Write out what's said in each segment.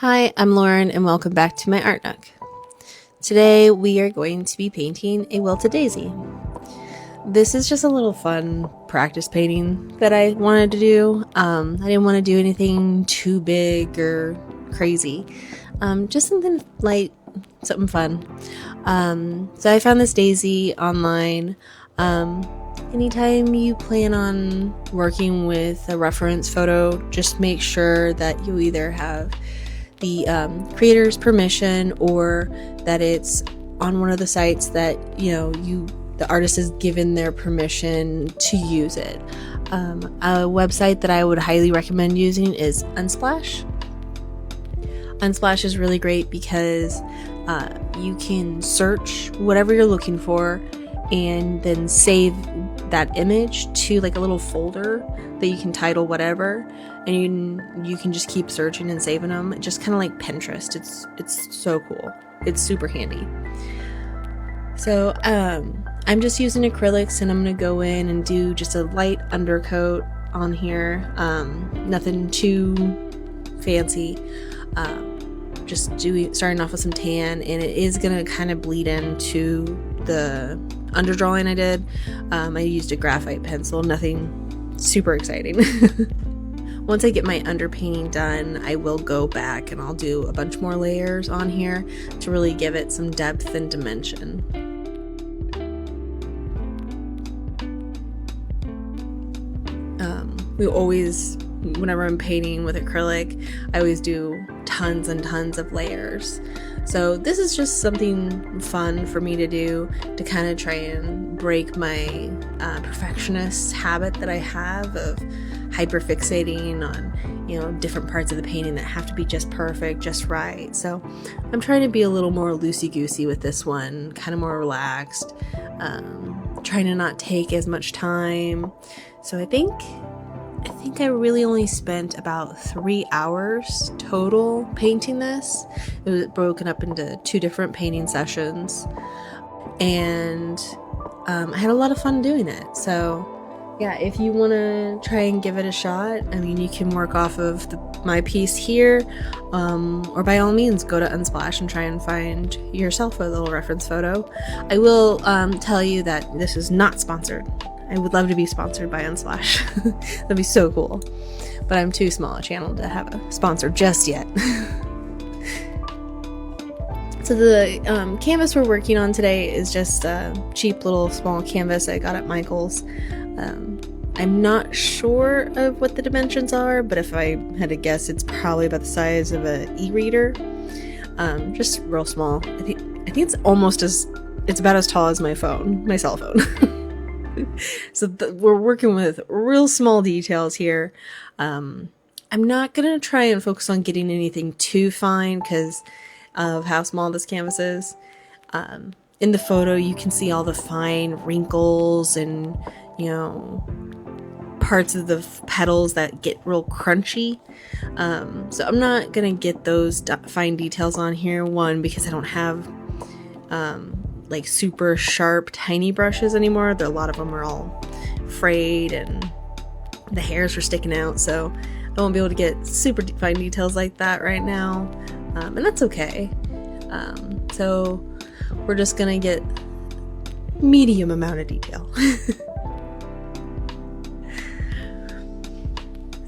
Hi, I'm Lauren and welcome back to my Art Nook. Today we are going to be painting a Wilted Daisy. This is just a little fun practice painting that I wanted to do. I didn't want to do anything too big or crazy. Just something light, something fun. So I found this daisy online. Anytime you plan on working with a reference photo, just make sure that you either have the creator's permission or that it's on one of the sites that the artist has given their permission to use it. A website that I would highly recommend using is Unsplash. Unsplash is really great because you can search whatever you're looking for and then save that image to like a little folder that you can title whatever, and you can just keep searching and saving them, just kind of like Pinterest. It's so cool. It's super handy. So I'm just using acrylics, and I'm gonna go in and do just a light undercoat on here. Nothing too fancy. Just starting off with some tan, and it is gonna kind of bleed into the underdrawing I did. I used a graphite pencil, nothing super exciting. Once I get my underpainting done, I will go back and I'll do a bunch more layers on here to really give it some depth and dimension. Whenever I'm painting with acrylic, I always do tons and tons of layers. So this is just something fun for me to do to kind of try and break my perfectionist habit that I have of hyperfixating on different parts of the painting that have to be just perfect, just right. So I'm trying to be a little more loosey-goosey with this one, kind of more relaxed, trying to not take as much time. So I think I really only spent about 3 hours total painting this. It was broken up into 2 different painting sessions, and I had a lot of fun doing it. So yeah, if you want to try and give it a shot, I mean, you can work off of my piece here, or by all means go to Unsplash and try and find yourself a little reference photo. I will tell you that this is not sponsored. I would love to be sponsored by Unsplash. That'd be so cool. But I'm too small a channel to have a sponsor just yet. So the canvas we're working on today is just a cheap little small canvas I got at Michael's. I'm not sure of what the dimensions are, but if I had to guess, it's probably about the size of an e-reader. Just real small. I think it's about as tall as my cell phone. So we're working with real small details here. I'm not gonna try and focus on getting anything too fine because of how small this canvas is. In the photo you can see all the fine wrinkles and parts of the petals that get real crunchy. So I'm not gonna get those fine details on here, one, because I don't have like super sharp tiny brushes anymore. A lot of them are all frayed and the hairs are sticking out, so I won't be able to get super fine details like that right now, and that's okay. So we're just gonna get medium amount of detail.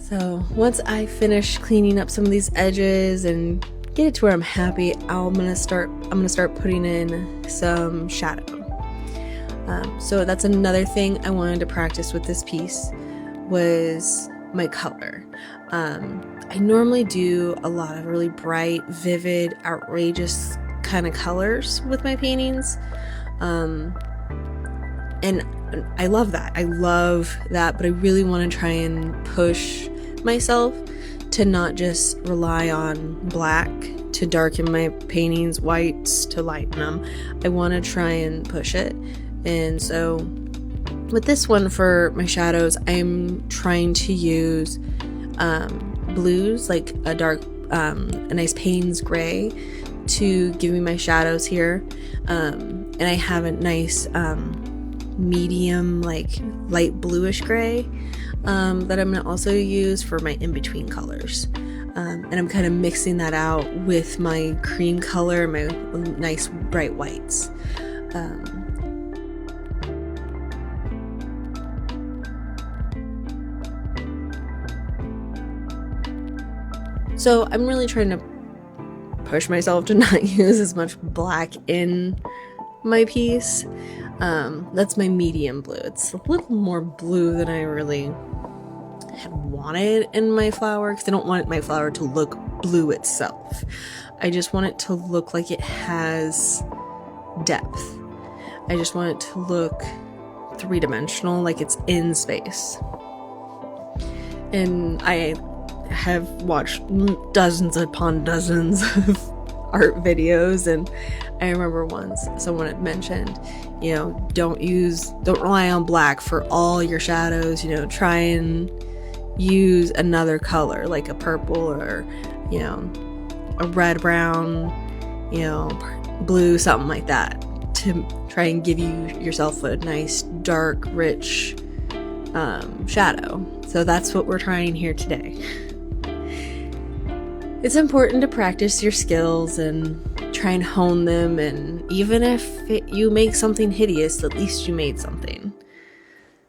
So once I finish cleaning up some of these edges and get it to where I'm happy, I'm gonna start putting in some shadow. So that's another thing I wanted to practice with this piece was my color. I normally do a lot of really bright, vivid, outrageous kind of colors with my paintings, and I love that. But I really want to try and push myself to not just rely on black to darken my paintings, whites to lighten them. I want to try and push it. And so with this one for my shadows, I'm trying to use blues, like a nice Payne's gray to give me my shadows here. And I have a nice medium, like light bluish gray that I'm going to also use for my in-between colors. And I'm kind of mixing that out with my cream color, my nice bright whites. So I'm really trying to push myself to not use as much black in my piece. That's my medium blue. It's a little more blue than I really had wanted in my flower, because I don't want my flower to look blue itself. I just want it to look like it has depth. I just want it to look three-dimensional, like it's in space. And I have watched dozens upon dozens of art videos, and I remember once someone had mentioned, you know, don't rely on black for all your shadows, you know, try and use another color like a purple or, you know, a red, brown, you know, blue, something like that, to try and give yourself a nice dark rich shadow. So that's what we're trying here today. It's important to practice your skills and try and hone them, and even if you make something hideous, at least you made something.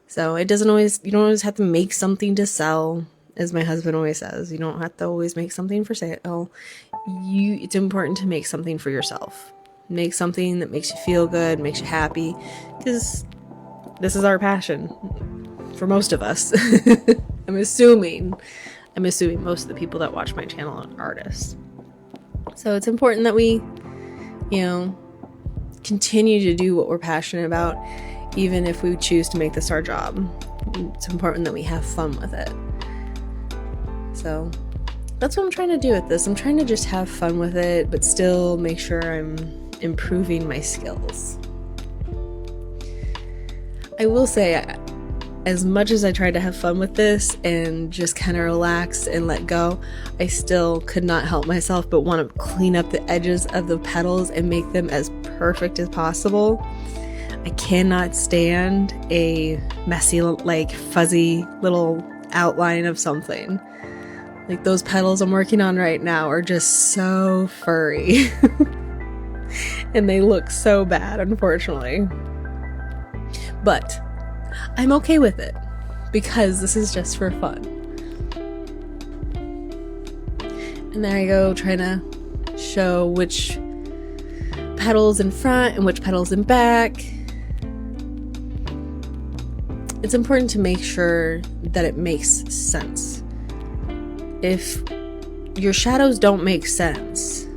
So you don't always have to make something to sell, as my husband always says. You don't have to always make something for sale. It's important to make something for yourself. Make something that makes you feel good, makes you happy, because this is our passion for most of us. I'm assuming most of the people that watch my channel are artists. So it's important that we, you know, continue to do what we're passionate about, even if we choose to make this our job. It's important that we have fun with it. So that's what I'm trying to do with this. I'm trying to just have fun with it, but still make sure I'm improving my skills. I will say, as much as I tried to have fun with this and just kind of relax and let go, I still could not help myself but want to clean up the edges of the petals and make them as perfect as possible. I cannot stand a messy, like fuzzy little outline of something. Like those petals I'm working on right now are just so furry. And they look so bad, unfortunately. But I'm okay with it, because this is just for fun. And there I go, trying to show which petals in front and which petals in back. It's important to make sure that it makes sense. If your shadows don't make sense,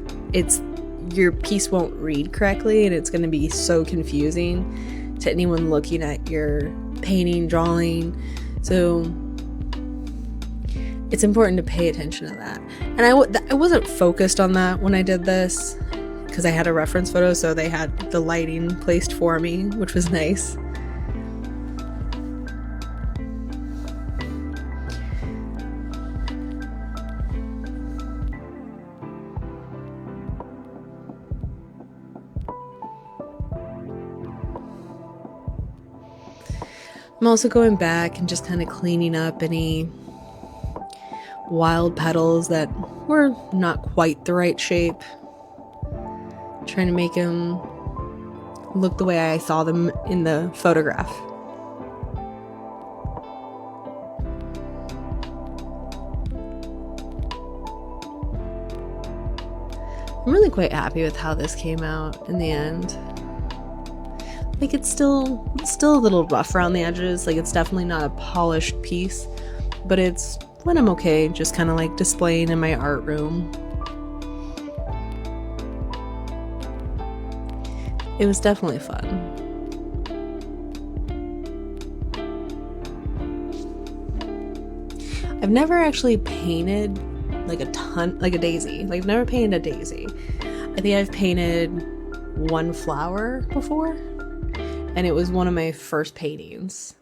your piece won't read correctly, and it's going to be so confusing to anyone looking at your painting, drawing. So it's important to pay attention to that. And I wasn't focused on that when I did this, because I had a reference photo, so they had the lighting placed for me, which was nice. I'm also going back and just kind of cleaning up any wild petals that were not quite the right shape. Trying to make them look the way I saw them in the photograph. I'm really quite happy with how this came out in the end. Like it's still a little rough around the edges. Like it's definitely not a polished piece, but it's when I'm okay, just kind of like displaying in my art room. It was definitely fun. I've never actually painted like a daisy. Like I've never painted a daisy. I think I've painted one flower before, and it was one of my first paintings.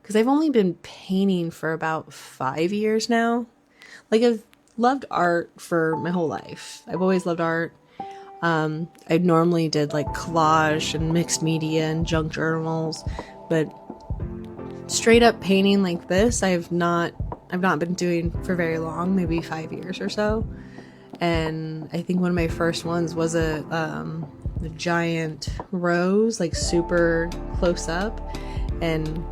Because I've only been painting for about 5 years now. Like I've loved art for my whole life. I've always loved art. I normally did like collage and mixed media and junk journals, but straight up painting like this, I've not been doing for very long, maybe 5 years or so. And I think one of my first ones was a giant rose, like super close up, and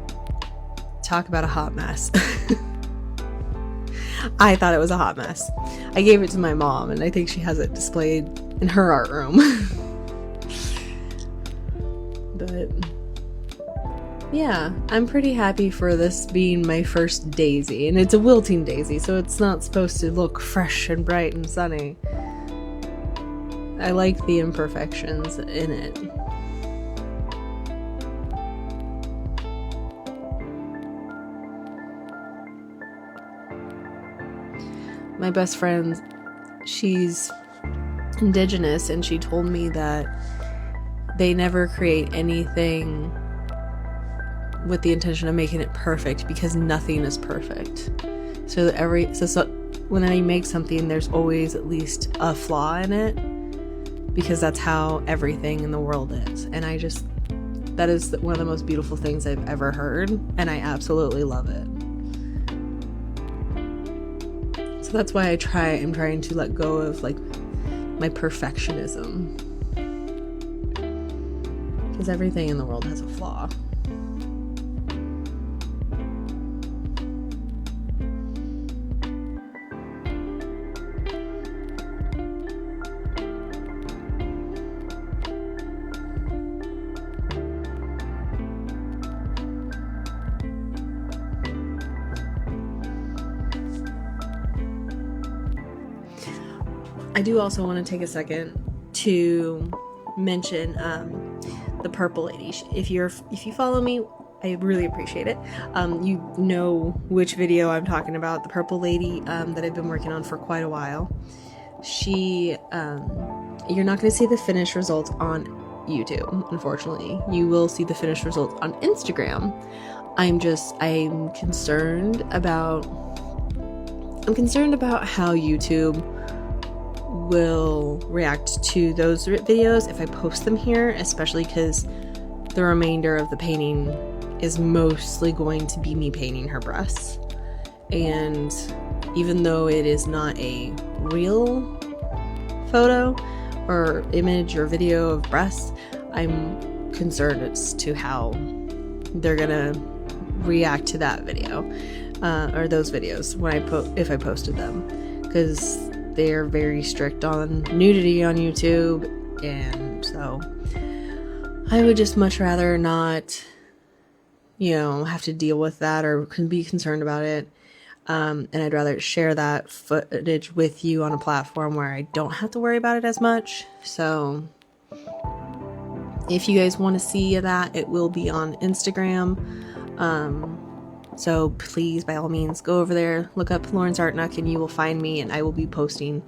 talk about a hot mess. I thought it was a hot mess. I gave it to my mom, and I think she has it displayed in her art room. But yeah, I'm pretty happy for this being my first daisy, and it's a wilting daisy, so it's not supposed to look fresh and bright and sunny. I like the imperfections in it. My best friend, she's indigenous, and she told me that they never create anything with the intention of making it perfect, because nothing is perfect. So when you make something, there's always at least a flaw in it, because that's how everything in the world is. And that is one of the most beautiful things I've ever heard, and I absolutely love it. So that's why I'm trying to let go of like my perfectionism, because everything in the world has a flaw. I do also want to take a second to mention the purple lady. If you follow me, I really appreciate it. You know which video I'm talking about, the purple lady that I've been working on for quite a while. You're not going to see the finished results on YouTube, unfortunately. You will see the finished results on Instagram. I'm concerned about how YouTube will react to those videos if I post them here, especially because the remainder of the painting is mostly going to be me painting her breasts. And even though it is not a real photo or image or video of breasts, I'm concerned as to how they're gonna react to that video or those videos if I posted them, because they're very strict on nudity on YouTube, and so I would just much rather not, have to deal with that or be concerned about it. And I'd rather share that footage with you on a platform where I don't have to worry about it as much. So if you guys want to see that, it will be on Instagram. So please, by all means, go over there, look up Lauren's Art Nook, and you will find me, and I will be posting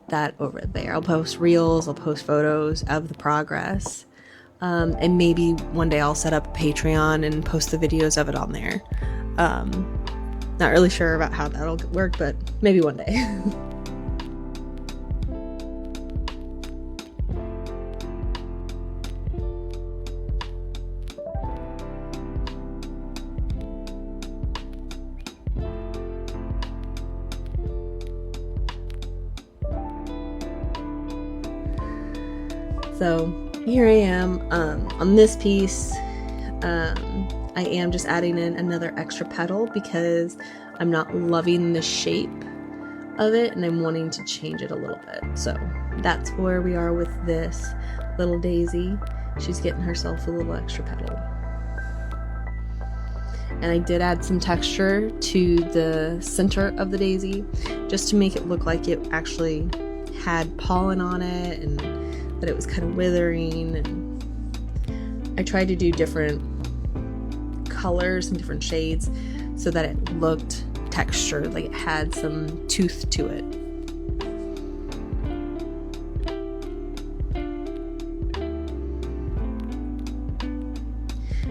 that over there. I'll post reels, I'll post photos of the progress, and maybe one day I'll set up a Patreon and post the videos of it on there. Not really sure about how that'll work, but maybe one day. So here I am on this piece. I am just adding in another extra petal because I'm not loving the shape of it and I'm wanting to change it a little bit. So that's where we are with this little daisy. She's getting herself a little extra petal. And I did add some texture to the center of the daisy just to make it look like it actually had pollen on it and that it was kind of withering. And I tried to do different colors and different shades so that it looked textured, like it had some tooth to it.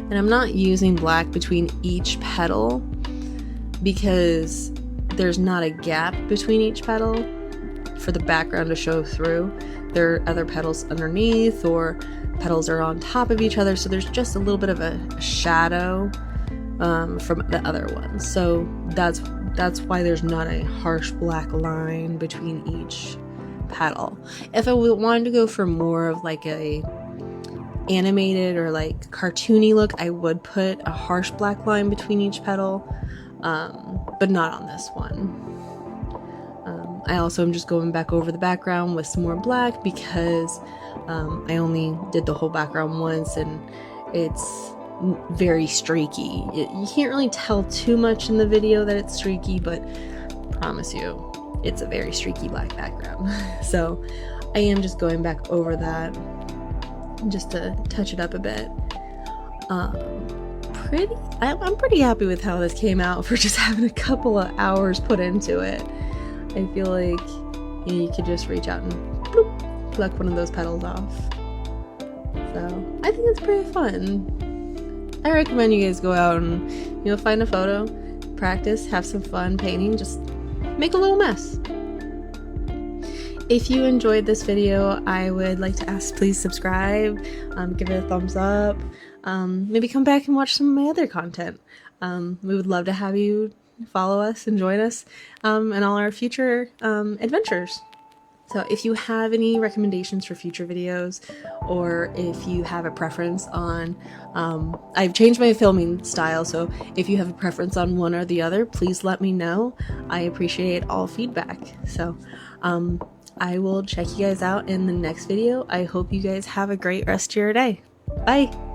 And I'm not using black between each petal because there's not a gap between each petal for the background to show through. There are other petals underneath or petals are on top of each other, so there's just a little bit of a shadow from the other ones. So that's why there's not a harsh black line between each petal. If I wanted to go for more of like a animated or like cartoony look, I would put a harsh black line between each petal, but not on this one. I also am just going back over the background with some more black because I only did the whole background once and it's very streaky. You can't really tell too much in the video that it's streaky, but I promise you it's a very streaky black background. So I am just going back over that just to touch it up a bit. I'm pretty happy with how this came out for just having a couple of hours put into it. I feel like you could just reach out and bloop, pluck one of those petals off. So I think it's pretty fun. I recommend you guys go out and find a photo, practice, have some fun painting, just make a little mess. If you enjoyed this video, I would like to ask please subscribe, give it a thumbs up, maybe come back and watch some of my other content. We would love to have you follow us and join us in all our future adventures. So if you have any recommendations for future videos, or if you have a preference on, I've changed my filming style, so if you have a preference on one or the other, please let me know. I appreciate all feedback. So I will check you guys out in the next video. I hope you guys have a great rest of your day. Bye!